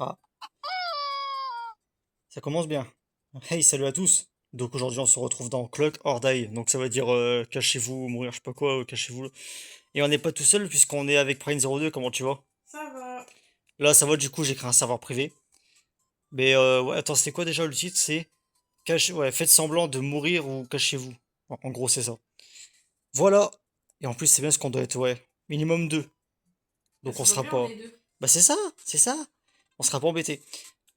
Ah, ça commence bien. Hey, salut à tous. Donc aujourd'hui on se retrouve dans Clock or Die. Donc ça veut dire cachez-vous, mourir, je sais pas quoi, cachez-vous. Et on n'est pas tout seul puisqu'on est avec Prime02, comment tu vas? Ça va. Là ça va, du coup j'ai créé un serveur privé. Mais ouais, attends, c'était quoi déjà le titre? C'est ouais, faites semblant de mourir ou cachez-vous. En gros c'est ça. Voilà. Et en plus c'est bien ce qu'on doit être, ouais. Minimum 2. Bah, Donc on ça tombe sera bien, on pas. est deux. Bah c'est ça, c'est ça. On sera pas embêté.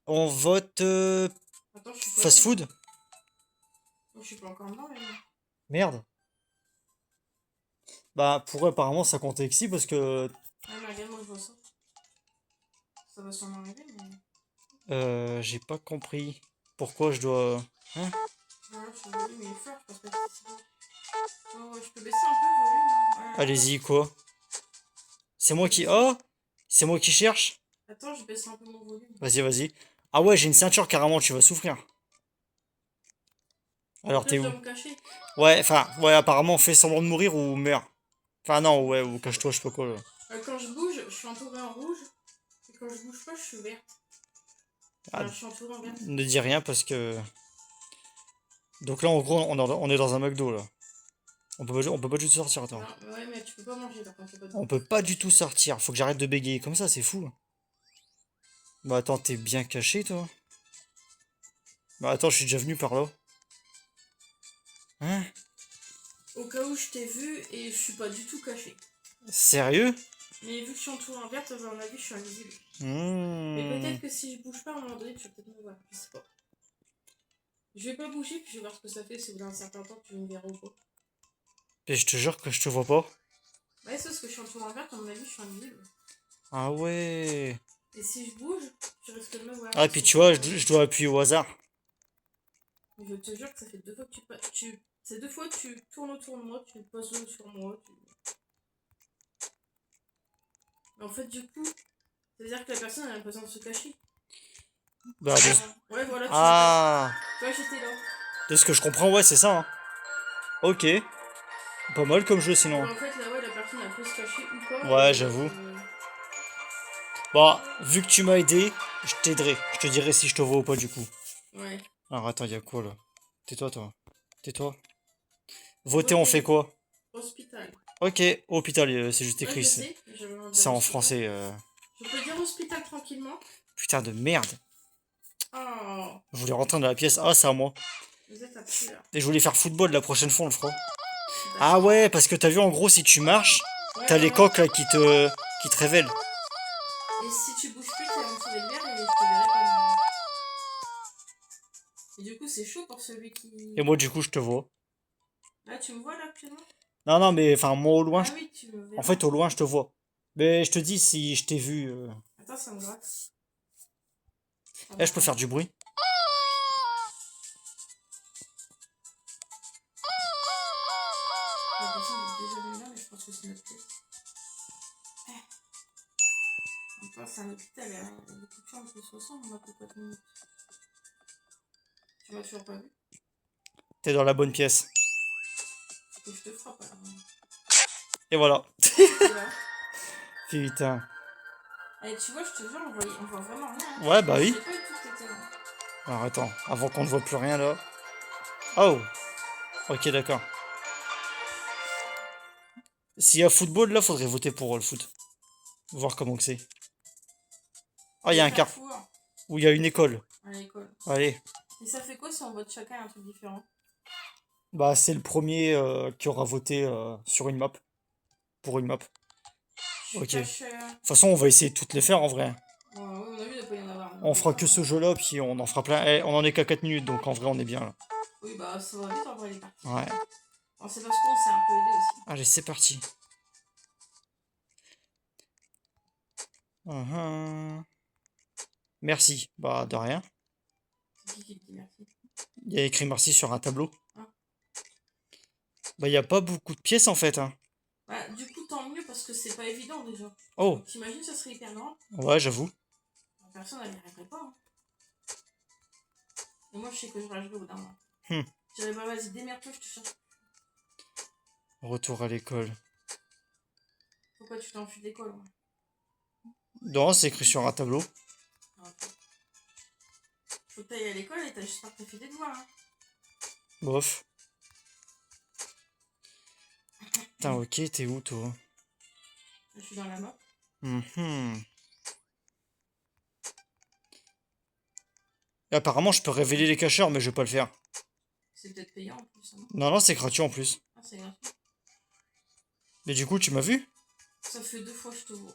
On vote Attends, je suis pas fast dedans, moi. food. Moi, je suis pas encore dedans, mais non. Merde. Bah, pour eux, apparemment, ça comptait ici parce que Ah, mais regarde, moi, je vois ça. Ça va sûrement arriver, mais. j'ai pas compris pourquoi je dois. Hein? Voilà, je suis le volume, il est fort, je pense pas que c'est si bon. Oh, ouais, je peux baisser un peu le volume, là. Ouais, Allez-y, quoi? C'est je moi peux qui. baisser. Oh! C'est moi qui cherche? Attends, je baisse un peu mon volume. Vas-y, vas-y. Ah ouais, j'ai une ceinture carrément, tu vas souffrir. Alors, Donc là, t'es je dois où? me cacher. Ouais, enfin, ouais, apparemment, fais semblant de mourir ou meurs. Enfin, non, Donc, ouais, je ou fais. cache-toi, je sais pas quoi, là. Quand je bouge, je suis entourée en rouge. Et quand je bouge pas, je suis verte. Ah, Enfin, je suis entourée en verte. ne dis rien parce que. Donc là, en gros, on est dans un McDo, là. On peut pas du tout sortir, attends. Non, ouais, mais tu peux pas manger, par contre, y a pas de On bouffe. peut pas du tout sortir. Faut que j'arrête de bégayer comme ça, c'est fou. Bah, attends, t'es bien caché, toi? Bah, attends, je suis déjà venu par là. Hein? Au cas où je t'ai vu et je suis pas du tout cachée. Sérieux? Mais vu que je suis entourée en verte, à mon avis, je suis invisible. Mais Hmm. peut-être que si je bouge pas à un moment donné, tu vas peut-être me voir. Je sais pas. Je vais pas bouger, puis je vais voir ce que ça fait. Si au bout d'un certain temps, tu me verras ou pas. Et je te jure que je te vois pas. Ouais, c'est parce que je suis entourée en verte, à mon avis, je suis invisible. Ah ouais. Et si je bouge, tu risques de me voir. Ah, Et puis si tu tu me vois, vois, tu je risques dois de. appuyer au hasard. Mais je te jure que ça fait 2 fois que C'est 2 fois que tu tournes autour de moi, tu poses sur moi. Mais en fait, du coup, ça veut dire que la personne a l'impression de se cacher. Bah, Ouais, voilà, tu m'as pas. Ah. Tu vois, j'étais là. De ce que je comprends, ouais, c'est ça, hein. Ok. Pas mal comme jeu, Donc sinon. en fait, là, ouais, la personne elle peut se cacher ou pas, et Ouais, de là, j'avoue. je. Bah, vu que tu m'as aidé, je t'aiderai. Je te dirai si je te vois ou pas, du coup. Ouais. Alors, attends, y a quoi, là? Tais-toi, toi. Tais-toi. Voter, on fait Voter. quoi? Hospital. Ok, hôpital, c'est juste Ouais, écrit. je sais, je vais C'est dire en hospital. français. Je peux dire hospital tranquillement. Putain de merde. Oh, Je voulais rentrer dans la pièce. Ah, c'est à moi. vous êtes un tueur. Et je voulais faire football la prochaine fois, on le fera. Ah D'accord. ouais, parce que t'as vu, en gros, si tu marches, Ouais, t'as les voilà. coques là qui te révèlent. Et si tu bouges plus, t'es en dessous des verres et je te verrai pas. Et du coup, c'est chaud pour celui Et qui. moi, du coup, je te vois. Là, tu me vois là actuellement. Non, non, mais enfin, moi, au loin, Ah oui, tu me en verras. fait, au loin, je te vois. Mais je te dis si je t'ai vu. Attends, ça me gratte. Ça Eh, va je peux pas. faire du bruit. La personne est déjà venue là, mais je pense que c'est notre pièce. Enfin, c'est un hôpital, il y a beaucoup de chambres qui se ressemblent, on a pour 4 minutes. Tu m'as toujours pas vu? T'es dans la bonne pièce. Faut que je te frappe alors. Et voilà. Ah, t'étais là. Putain. Et tu vois, je te jure, on voit vraiment rien. Hein. Ouais, bah Je oui. sais pas du tout que t'étais là. Alors attends, avant qu'on ne voit plus rien là. Oh, ok, d'accord. S'il y a football là, faudrait voter pour le foot. Voir comment que c'est. Ah, il Il y y a a un car. Carrefour Où il y a une école. à l'école. Allez. Et ça fait quoi si on vote chacun un truc différent? Bah, c'est le premier qui aura voté sur une map. Pour une map. Je Ok. De toute cache. façon, on va essayer de toutes les faire en vrai. Bon, ouais, on a vu, il doit pas y en avoir On non fera autant. que ce Hein. jeu-là, puis on en fera plein. Eh, on en est qu'à 4 minutes, donc en vrai, on est bien là. Oui, bah ça va vite en vrai les parties. Ouais. Bon, c'est parce qu'on s'est un peu aidé aussi. Allez, c'est parti. Uhum. Merci. Bah, de rien. C'est qui te dit merci? Il y a écrit merci sur un tableau. Hein. Bah, il y a pas beaucoup de pièces en fait, hein. Bah, du coup, tant mieux parce que c'est pas évident déjà. Oh, Donc, t'imagines, ça serait hyper grand. ouais, j'avoue. Personne n'y arriverait pas. Hein. Et moi, je sais que je rage au bout d'un moment. Hmm. Je dirais, bah vas-y, démerde-toi, je te cherche. Retour à l'école. Pourquoi tu t'enfuis de l'école? Moi Non, c'est écrit sur un tableau. ok. t'ailles à l'école et j'espère que t'as fait tes devoirs. Hein. Bof. Putain, ok, t'es où, toi? Je suis dans la map. Mhm. Et apparemment, je peux révéler les cacheurs, mais je vais pas le faire. C'est peut-être payant en plus. Hein. Non, non, c'est gratuit en plus. Ah, c'est gratuit. Mais du coup, tu m'as vu? Ça fait 2 fois que je te vois.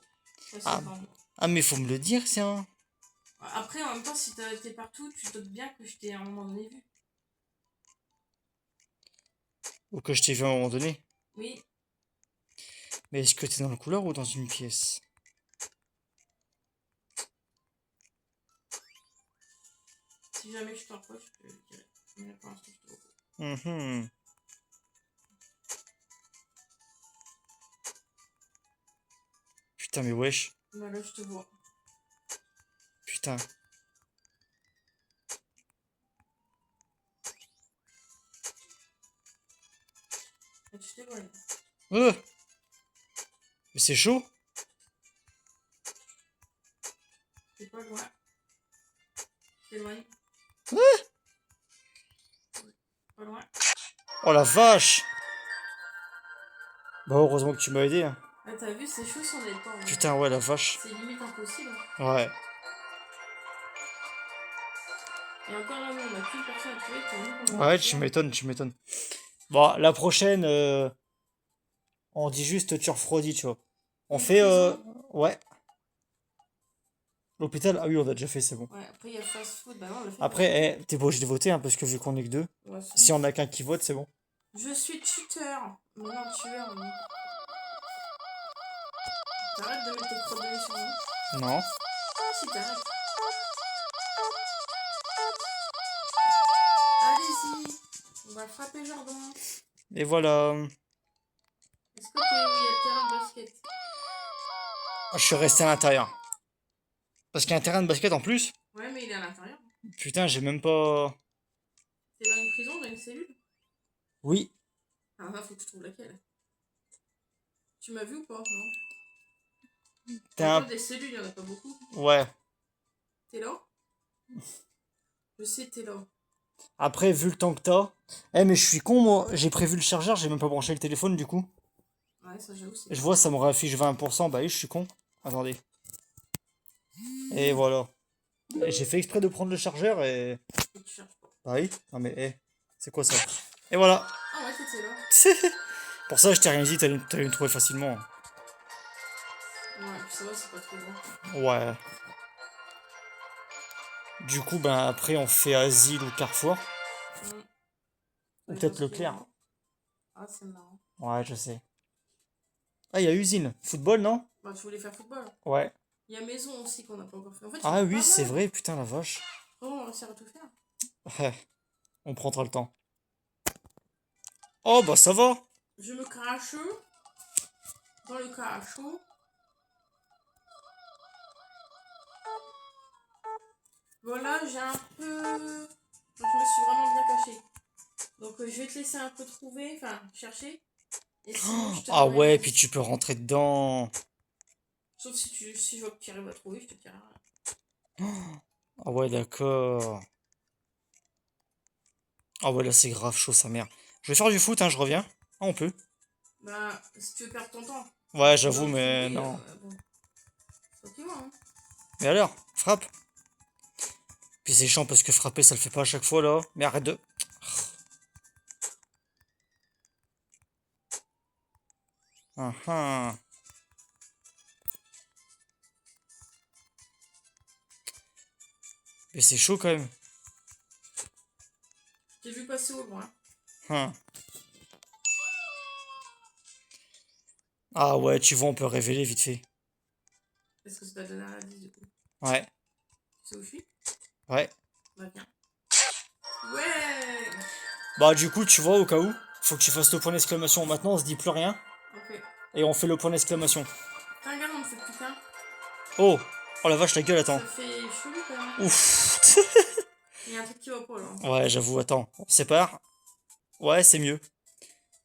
Ah, ah, mais faut me le dire, tiens. Après, en même temps, si t'es partout, tu te doutes bien que je t'ai à un moment donné vu. Ou que je t'ai vu à un moment donné. Oui. Mais est-ce que t'es dans le couloir ou dans une pièce? Si jamais je te rapproche, je te le dirai. Mais là, pour l'instant, je te vois pas. Mhm. Putain, mais wesh. Bah là, je te vois. Putain. Là, tu t'éloignes. Mais c'est chaud. T'es pas loin. T'éloignes. Pas loin. Oh la vache. Bah, heureusement que tu m'as aidé. Hein. Ah, t'as vu, c'est chaud sur les temps. Putain, ouais, la vache. C'est limite impossible. Ouais. Et encore là, nous, on a qu'une personne à tuer. T'as vu Ouais, tu m'étonnes, tu m'étonnes. Bon, la prochaine, on dit juste tu refroidis, tu vois. On Une fait, prison. ouais. L'hôpital, ah oui, on a déjà fait, c'est bon. Ouais, après, il y a fast food. Bah non, on l'a fait. Après, t'es pas obligé de voter, hein, parce que vu qu'on est que deux, Ouais, si on a qu'un qui vote, c'est bon. je suis tuteur. Mais non, tueur. Mais... T'arrêtes de mettre tes crottes de nez sur moi. Non. Si, t'arrêtes. Allez-y. On va frapper Jordan. Et voilà. Est-ce que t'es où il y a le terrain de basket? Je suis resté à l'intérieur. Parce qu'il y a un terrain de basket en plus. Ouais, mais il est à l'intérieur. Putain, j'ai même pas. T'es dans une prison, dans une cellule? Oui. Ah, là, faut que je trouve laquelle. Tu m'as vu ou pas? Non. T'es En un. même temps, des cellules, il y en a pas beaucoup. Ouais. T'es là? Je sais, t'es là. Après, vu le temps que t'as. Eh, mais je suis con, moi. J'ai prévu le chargeur, j'ai même pas branché le téléphone, du coup. Ouais, ça, j'avoue, c'est. Je vois, ça m'aurait affiché 20%. Bah oui, je suis con. Attendez. Et voilà. Et j'ai fait exprès de prendre le chargeur et. Et tu cherches pas. Bah oui. Non mais, c'est quoi ça? Et voilà. Ah, ouais, t'étais là. Pour ça, je t'ai rien dit, t'allais me trouver facilement. Ouais, puis ça va, c'est pas trop grand. Ouais. Du coup, ben après, on fait Asile ou Carrefour. Ou Ouais, peut-être parce que- Leclerc. Ah, c'est marrant. Ouais, je sais. Ah, il y a Usine. Football, non? Bah, tu voulais faire football. Ouais. Il y a maison aussi qu'on n'a pas encore fait. En fait, il y en Ah a oui, pas c'est mal. vrai, putain la vache. Comment on va réussir à tout faire? Ouais, on prendra le temps. Oh, bah ça va. Je me crache dans le cachot. Voilà, j'ai un peu... Je me suis vraiment bien cachée. Donc, je vais te laisser un peu trouver, enfin, chercher. Et sinon, je te Ah donnerai ouais, une puis piste. tu peux rentrer dedans. Sauf si je vois que tu arrives à trouver, je te dirai Ah ouais, d'accord. Ah ouais, là c'est grave chaud, sa mère. Je vais faire du foot, hein, je reviens. Ah, on peut. Bah, si tu veux perdre ton temps. Ouais, Tu veux j'avoue, mais trouver, non. bon. C'est toi qui vois, hein. Mais alors, frappe. Puis c'est chiant parce que frapper, ça le fait pas à chaque fois, là. Mais arrête de... Ah, ah. Mais c'est chaud quand même. Je t'ai vu passer au loin. Ah. Ah ouais, tu vois, on peut révéler vite fait. Est-ce que ça t'a donné un indice, du coup? Ouais, Tu sais où je suis? ouais. Bah, viens. Ouais! Bah du coup, tu vois, au cas où, faut que tu fasses le point d'exclamation. Maintenant, on se dit plus rien. Ok. Et on fait le point d'exclamation. Tiens, regarde, on ne fait plus qu'un. Oh! Oh la vache, la gueule, attends. Ça fait chelou, quand même. Ouf! Il y a un truc qui va pas, là. Ouais, j'avoue, attends. On sépare. Ouais, c'est mieux. Oh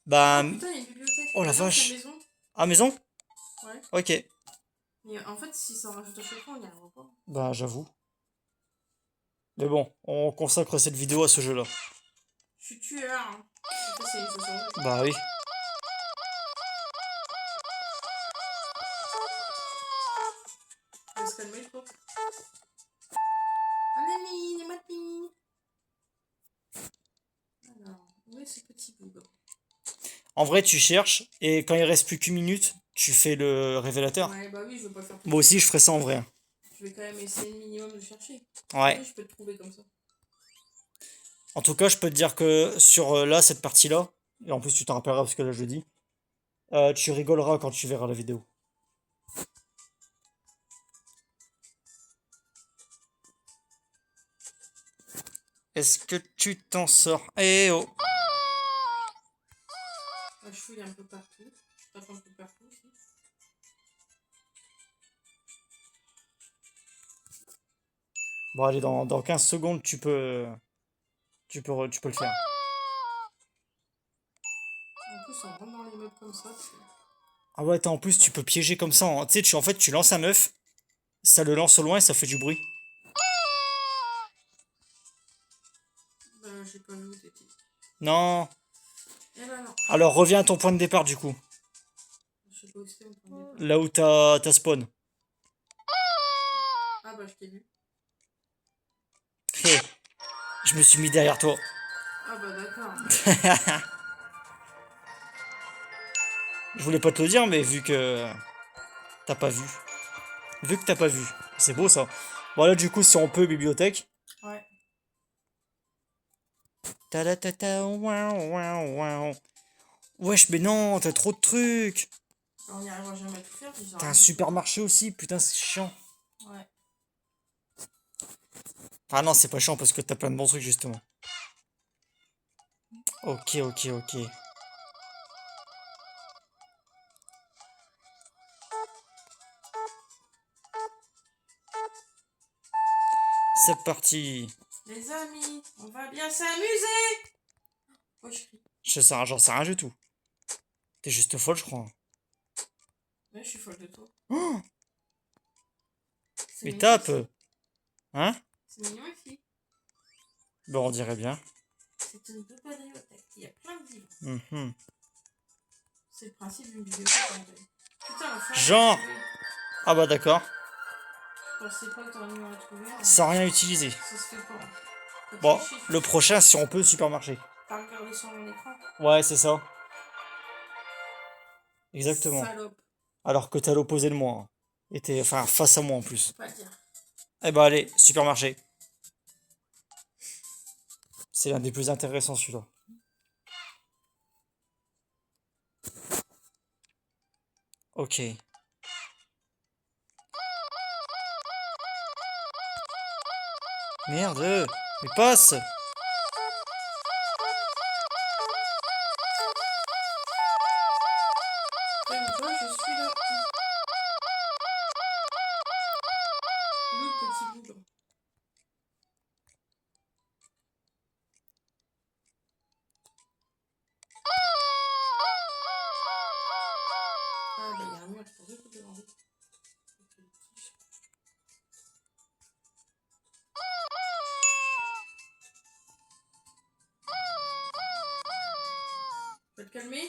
Bah... putain, il y a une bibliothèque. Oh la Attends, c'est vache. une maison. Ah, maison? Ouais. Ok. Mais en fait, si ça en rajoute à chaque fois, on n'y arrivera pas. Bah, j'avoue. Mais bon, on consacre cette vidéo à ce jeu-là. Je suis tueur. Hein. Ça, c'est une chose en vrai. Bah oui. On va se calmer, je crois. Anneli, les matines. Alors, où est ce petit bout? En vrai, tu cherches, et quand il reste plus qu'une minute, tu fais le révélateur. Ouais, bah oui, je veux pas faire tout Moi de aussi, suite. je ferais ça en vrai. Je vais quand même essayer le minimum de chercher. Ouais. Oui, je peux te trouver comme ça. En tout cas, je peux te dire que sur là, cette partie-là, et en plus tu t'en rappelleras parce que là je le dis, tu rigoleras quand tu verras la vidéo. Est-ce que tu t'en sors? Eh oh! Ah, je fouille un peu partout. Je tape un peu partout aussi. Bon, allez, dans 15 secondes, tu peux le faire. En plus, on rentre dans les meubles comme ça. Ah ouais, attends, en plus, tu peux piéger comme ça. Hein. Tu sais, en fait, tu lances un œuf, ça le lance au loin et ça fait du bruit. Bah, j'ai pas vu où t'étais. Non. Eh ben non. Alors, reviens à ton point de départ, du coup. Je sais pas où c'était, on prend des pas. Là où t'as spawn. Ah, bah, je t'ai vu. Hé, je me suis mis derrière toi. Ah, bah, d'accord. Je voulais pas te le dire, mais vu que t'as pas vu. Vu que t'as pas vu. C'est beau, ça. Bon, là, du coup, si on peut, bibliothèque. Ouais. Ta-da-ta-ta, ouin, ouin, ouin. Wesh, mais non, t'as trop de trucs. On n'y arrivera jamais à tout faire. Puis T'as un supermarché aussi, putain, c'est chiant. Ouais. Ah non, c'est pas chiant parce que t'as plein de bons trucs, justement. Ok, ok, ok. C'est parti. Les amis, on va bien s'amuser. Oh, je crie. J'en sais rien du tout. T'es juste folle, je crois. Ouais, je suis folle de toi. Oh, C'est mais mignon tape. ici. Hein? C'est mignon ici. Bon, on dirait bien. C'est une bibliothèque. Il y a plein de livres. Mhm. C'est le principe d'une bibliothèque en vrai. Putain, enfin, Genre. Ah bah d'accord. je pensais pas que t'aurais mieux à trouver. Hein. Sans rien utiliser. Ça se fait pas. Faut Bon, tricher. le prochain, si on peut, supermarché. T'as regardé sur mon écran. Ouais, c'est ça. Exactement. Salope. Alors que t'as l'opposé de moi. Hein. Et t'es, enfin, face à moi en plus. Faut pas le dire. Eh bah allez, supermarché. C'est l'un des plus intéressants celui-là. Ok. Merde. Mais passe. Comme toi, je suis là. Le petit boulot. Ah, bah, il y a un mur. C'est pour ça qu'il faut demander. Tu vas te calmer?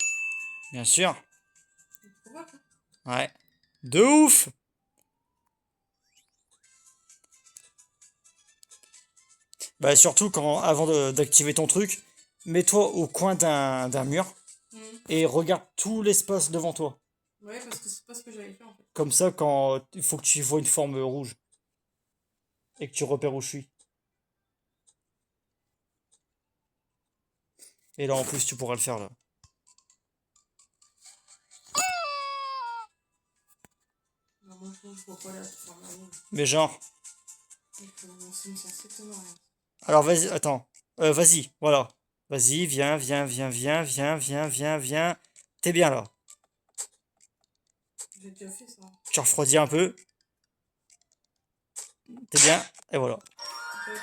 Bien sûr. Pourquoi pas? Ouais. De ouf. Bah surtout quand avant d'activer ton truc, mets-toi au coin d'un mur et regarde tout l'espace devant toi. Ouais, parce que c'est pas ce que j'avais fait en fait. Comme ça, quand il faut que tu vois une forme rouge et que tu repères où je suis. Et là en plus tu pourras le faire là. Non, moi je vois pas là. Mais genre. Ça me sert strictement à rien. Alors vas-y, attends. Vas-y, voilà. Vas-y, viens, viens, viens, viens, viens, viens, viens, viens. T'es bien là. J'ai déjà fait ça. Tu refroidis un peu. T'es bien. Et voilà. Ok.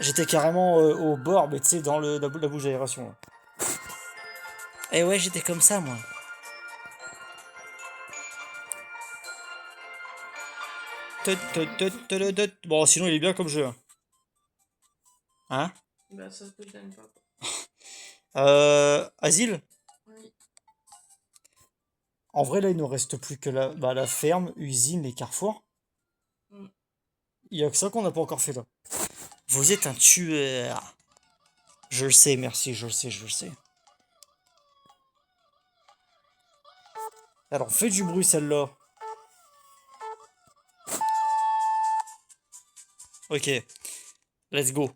J'étais carrément au bord, mais tu sais, dans la bouche d'aération. Là. Et ouais, j'étais comme ça, moi. Bon, sinon, il est bien comme jeu. Hein. Hein? Bah, ça que je n'aime pas, quoi. Asile? Oui. En vrai, là, il nous reste plus que la ferme, usine et carrefour. Mm. Il y a que ça qu'on n'a pas encore fait là. Vous êtes un tueur. Je le sais, merci, je le sais, je le sais. Alors, fais du bruit celle-là. Ok, let's go.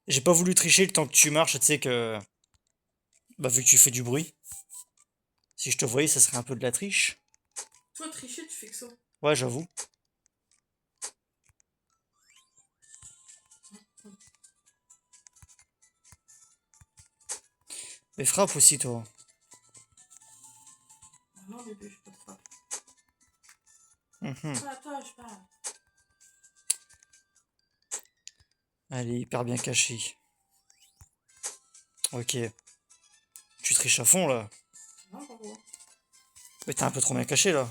J'ai pas voulu tricher le temps que tu marches, tu sais que... Bah, vu que tu fais du bruit. Si je te voyais, ça serait un peu de la triche. Toi, tricher, tu fais que ça. Ouais, j'avoue. Mais frappe aussi, toi. Ah non, bébé, je peux pas te frapper. Mhm. Pas à toi, je parle. Elle est hyper bien cachée. Ok. Tu triches à fond, là. Non, pas moi. Mais t'es un peu trop bien caché, là.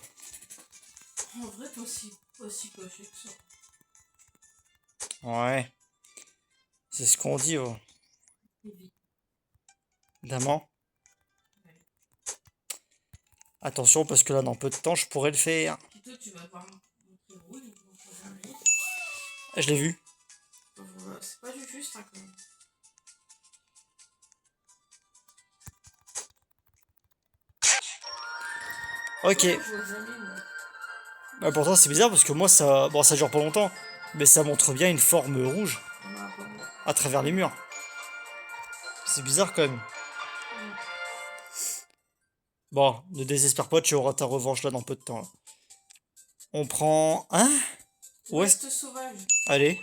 En vrai, toi aussi, aussi coché que ça. Ouais. C'est ce qu'on dit, oh. Évidemment. Ouais. Attention, parce que là, dans peu de temps, je pourrais le faire. Puis toi, tu vas voir mon frérot, il va faire un mec. Je l'ai vu. C'est pas du juste, hein, quand même. Ok. Ouais, je vois jamais, moi. Bah, pourtant, c'est bizarre, parce que moi, ça... Bon, ça dure pas longtemps. Mais ça montre bien une forme rouge On a pas moi. à travers les murs. C'est bizarre, quand même. Mm. Bon, ne désespère pas, tu auras ta revanche, là, dans peu de temps, là. On prend... Hein? Ouais. Reste sauvage. Allez.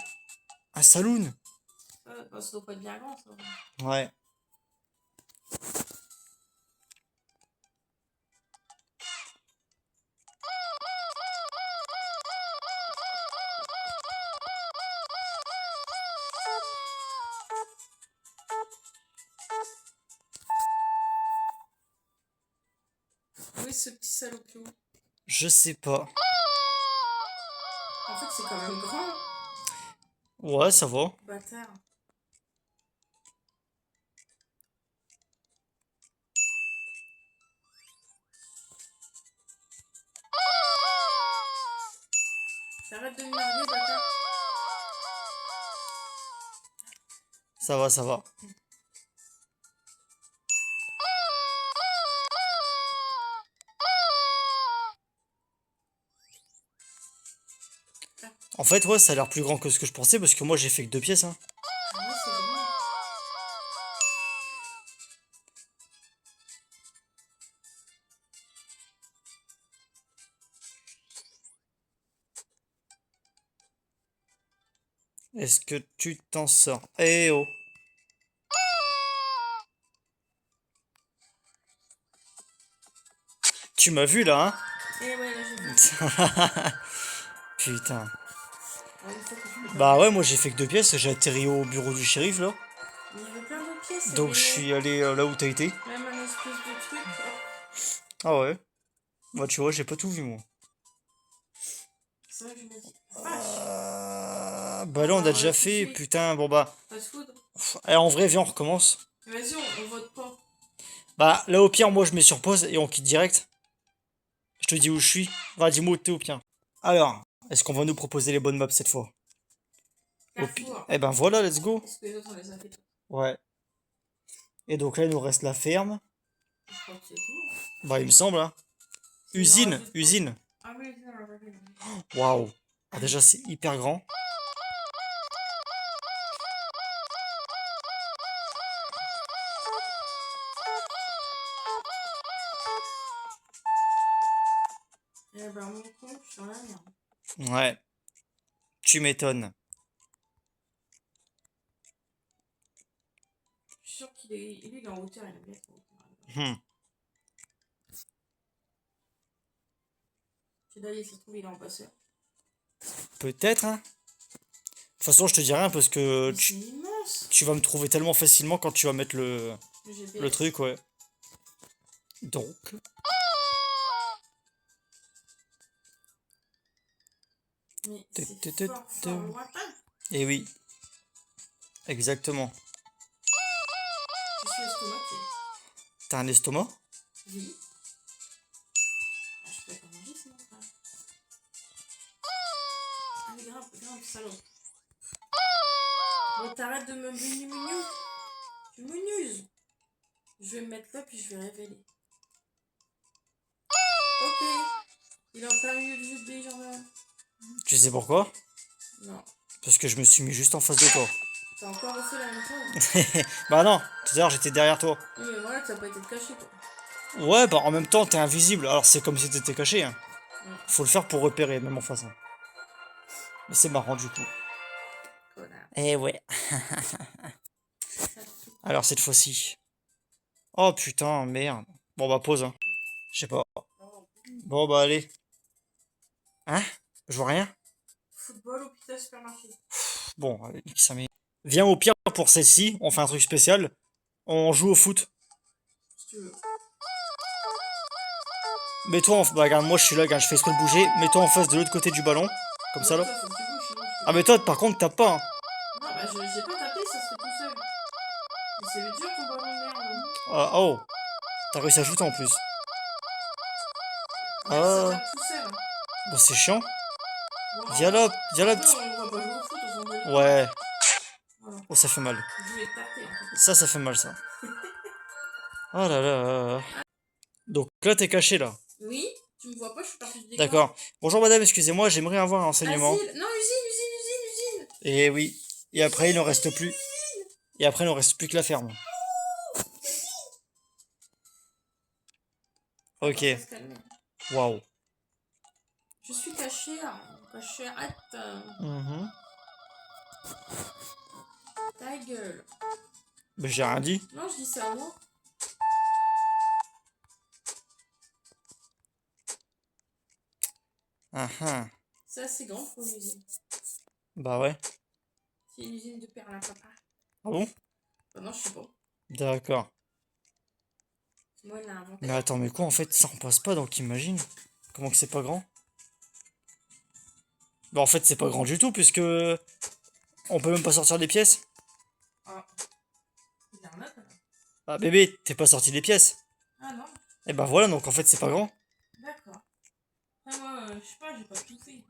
Un saloon. Bah, ça doit pas être bien grand, ça. Ouais. Où est ce petit salopio? Je sais pas. En fait, c'est quand même grand, Ouais, ça va. bâtard. T'arrêtes de m'énerver, bâtard. Ça va, ça va. En fait, ouais, ça a l'air plus grand que ce que je pensais, parce que moi, j'ai fait que 2 pièces, hein. Ah ouais, c'est grand. Est-ce que tu t'en sors? Eh oh. Tu m'as vu, là, Eh ouais, là, j'ai vu. hein? Putain. Ah, une fois que je peux pas Bah faire. ouais, moi, j'ai fait que 2 pièces, j'ai atterri au bureau du shérif, là. Il y avait plein d'autres pièces, il y Donc, je avait suis allé là où t'as été. même un espèce de truc. Hop, Ah ouais. Bah, tu vois, j'ai pas tout vu, moi. ça, je me dis, vache. Bah On là, on a va déjà tout fait, fait. putain, bon bah. Fast food. Eh, en vrai, viens, on recommence. Vas-y, on vote pas. Bah, là, au pire, moi, je mets sur pause et on quitte direct. Je te dis où je suis. Va, dis-moi où t'es au pire. Alors, est-ce qu'on va nous proposer les bonnes maps cette fois? Au pire. Carrefour. Eh ben voilà, let's go. Parce que les autres, on les a fait tous. Ouais. Et donc là, il nous reste la ferme. Je crois que c'est tout. Bah, il me semble, hein. Il en Usine, rajoute pas. usine. Ah oui, non, on va faire. Waouh. Ah, déjà, c'est hyper grand. Eh ben, mon con, je suis dans la merde. Ouais. Tu m'étonnes. Je suis sûr qu'il est... Lui, il est en hauteur, il aime bien être en hauteur. Hmm. C'est d'ailleurs, ça se trouve, il est en passeur. Peut-être, hein. De toute façon, je te dis rien parce que Mais c'est immense. tu vas me trouver tellement facilement quand tu vas mettre Le le GPS. truc, ouais. Donc. Mais Tut, c'est tut, tut, fort, tut. fort lointain. Et oui. Exactement. Je suis estomaquée. T'as un estomac? Oui. Ah, je peux pas manger sinon, frère. Allez, grimpe, salaud. Bon, t'arrêtes de me menu. Tu me nuises. Je vais me mettre là, puis je vais révéler. Ok. Il est en plein milieu du jeu de billes, genre. Tu sais pourquoi? Non. Parce que je me suis mis juste en face de toi. T'as encore refait la même chose? Bah non, tout à l'heure j'étais derrière toi. Oui, mais voilà, t'as pas été caché, toi. Ouais, bah en même temps t'es invisible, alors c'est comme si t'étais caché, hein. Mm. Faut le faire pour repérer, même en face, hein. Mais c'est marrant du coup. Connard. Eh ouais. Ça te fout. Alors cette fois-ci. Oh putain, merde. Bon bah pause, hein. Je sais pas. Bon bah allez. Hein? Je vois rien? Football ou pizza supermarché? Bon, allez, ça met. Viens au pire pour celle-ci, on fait un truc spécial. On joue au foot. Si tu veux. Mets-toi en... Bah regarde, moi je suis là, regarde, je fais exprès de bouger. Mets-toi en face de l'autre côté du ballon. Comme ça Non, là. toi, faut que tu bouges, sinon je te Ah mais bouge. toi par contre tape pas, hein. Non, bah, j'ai pas tapé, ça se fait tout seul. Mais c'est dur ton ballon de merde. Ah, oh, t'as réussi à shooter en plus. Regarde, ça Ah, tape tout seul. bah c'est chiant. Bon, Viens là, après, petit. on va pas jouer au foot, on s'en bat les couilles. Ouais, Voilà. oh ça fait mal. Je vais taper, en fait. Ça fait mal ça. Oh là là. Donc là t'es caché là. Oui, tu me vois pas, je suis partie du décor. D'accord. Bonjour madame, excusez-moi, j'aimerais avoir un renseignement. Asile. Non, usine. Et oui. Et après il n'en reste plus. Et après il n'en reste plus que la ferme. Ok. On va se calmer. Waouh. Je suis cachée, hein. Cachée, arrête. Mhm. Ta gueule. Mais j'ai rien dit. Non, je dis ça à moi. Ah ah. C'est assez grand pour une usine. Bah ouais. C'est une usine de perles à papa. Ah bon? Bah non, je sais pas. D'accord. Moi, elle l'a inventé. Mais attends, mais quoi en fait ça en passe pas donc imagine. Comment que c'est pas grand? Bah en fait c'est pas grand du tout puisque on peut même pas sortir des pièces. Ah. Il arnaque, là. Ah bébé, t'es pas sorti des pièces. Ah non, Et bah voilà donc en fait c'est pas grand. d'accord. Après, moi, je sais pas, j'ai pas tout fait.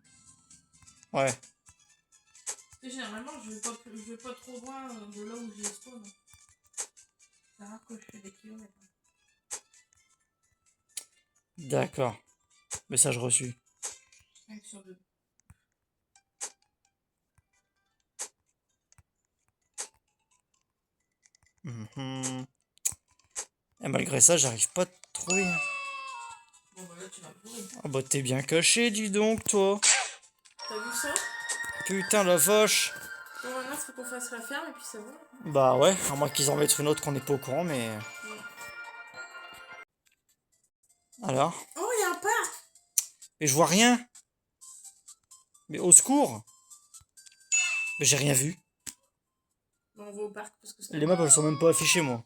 Ouais. Parce que généralement, je vais pas trop loin de là où j'ai spawn. C'est rare que je fais des kilomètres. D'accord. Message reçu. 5 sur 2. Mhm. Et malgré ça j'arrive pas à te trouver. Bon, bah là, tu vas me trouver. Ah bah t'es bien caché dis donc toi. T'as vu ça? Putain la vache. Bon, maintenant, il faut qu'on fasse la ferme et puis ça va. Bah ouais, à moins qu'ils en mettent une autre qu'on n'est pas au courant mais... Alors? Oh, il y a un parc! Mais je vois rien. Mais au secours. Mais j'ai rien vu. Bon, on va au parc parce que c'est. Les maps elles sont même pas affichées moi.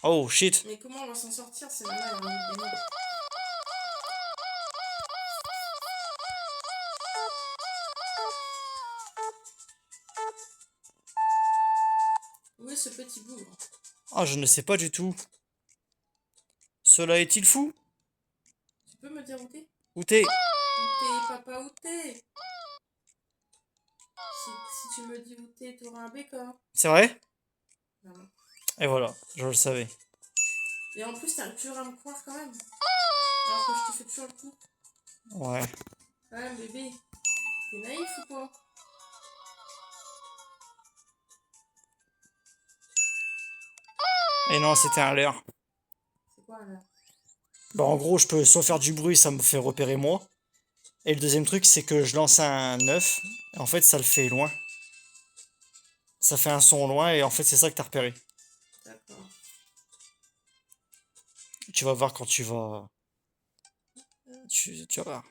Oh shit. Mais comment on va s'en sortir? C'est maintenant, il y a un des maps. Où est ce petit bougre? Ah je ne sais pas du tout. Cela est-il fou? Tu peux me dire où t'es? Où t'es? Où t'es, papa, où t'es? Si tu me dis où t'es, t'auras un bécor. C'est vrai? Non. Et voilà, je le savais. Et en plus, t'arrives toujours à me croire quand même. Alors que je te fais toujours le coup. Ouais. Ouais, bébé. T'es naïf ou quoi? Et non, c'était un leurre. C'est quoi là? Bah en gros, je peux soit faire du bruit, ça me fait repérer moi. Et le deuxième truc, c'est que je lance un œuf. Et en fait, ça le fait loin. Ça fait un son loin et en fait, c'est ça que t'as repéré. D'accord. Tu vas voir quand tu vas... Tu vas voir.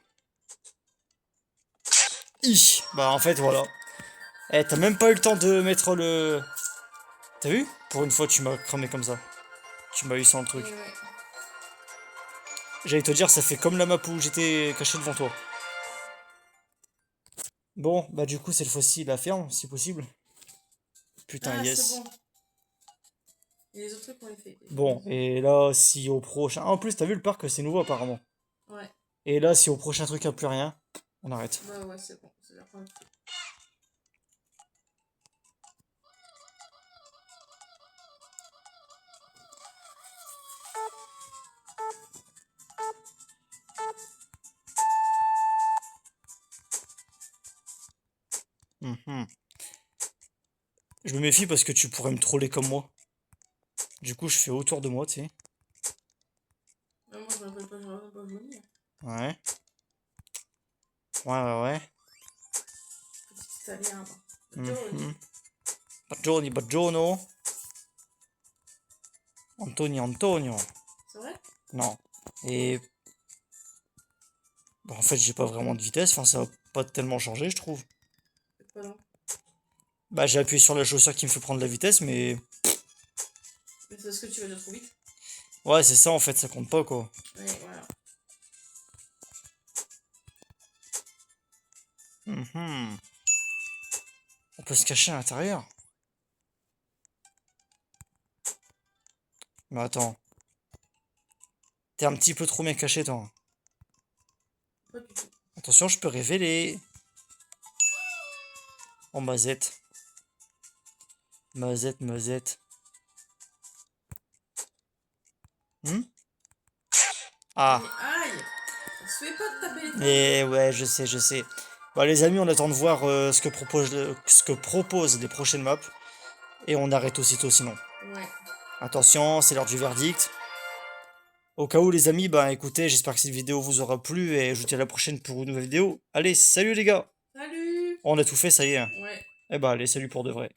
Bah en fait, voilà. Eh, t'as même pas eu le temps de mettre le... T'as vu? Pour une fois, tu m'as cramé comme ça. Tu m'as eu sans le truc. Ouais. J'allais te dire, ça fait comme la map où j'étais caché devant toi. Bon, bah du coup, cette fois-ci, la ferme, si possible. Putain, Ah, yes. c'est bon. Et les autres trucs, on les fait. Bon, et là, si au prochain... Ah, en plus, t'as vu le parc, c'est nouveau apparemment. Ouais, Et là, si au prochain truc, il n'y a plus rien, on arrête. bah ouais, c'est bon. C'est la fin. Mhm. Je me méfie parce que tu pourrais me troller comme moi. Du coup, je fais autour de moi, tu sais. Ah, moi, je m'appelle pas, je m'appelle pas venir. Ouais. Ouais. Petit italien, moi. Mhm. Bagioni, Bagiono. Antonio. C'est vrai? Non. Et bah, en fait, j'ai pas vraiment de vitesse. Enfin, ça va pas tellement changer, je trouve. C'est pas long. Bah, j'ai appuyé sur la chaussure qui me fait prendre la vitesse, mais Mais c'est parce que tu vas déjà trop vite. ouais, c'est ça en fait, ça compte pas quoi. Ouais, voilà. Mhm. On peut se cacher à l'intérieur. Mais attends, t'es un petit peu trop bien caché, toi. Pas du tout. Attention, je peux révéler. Oh, mazette. Mazette. Hmm. Ah, Mais aïe! Ça se fait pas de taper les trucs. et ouais, je sais. Bah, les amis, on attend de voir ce que proposent les prochaines maps. Et on arrête aussitôt sinon. Ouais. Attention, c'est l'heure du verdict. Au cas où, les amis, bah écoutez, j'espère que cette vidéo vous aura plu et je vous dis à la prochaine pour une nouvelle vidéo. Allez, salut les gars! Salut! On a tout fait, ça y est, hein. Ouais. Eh bah allez, salut pour de vrai.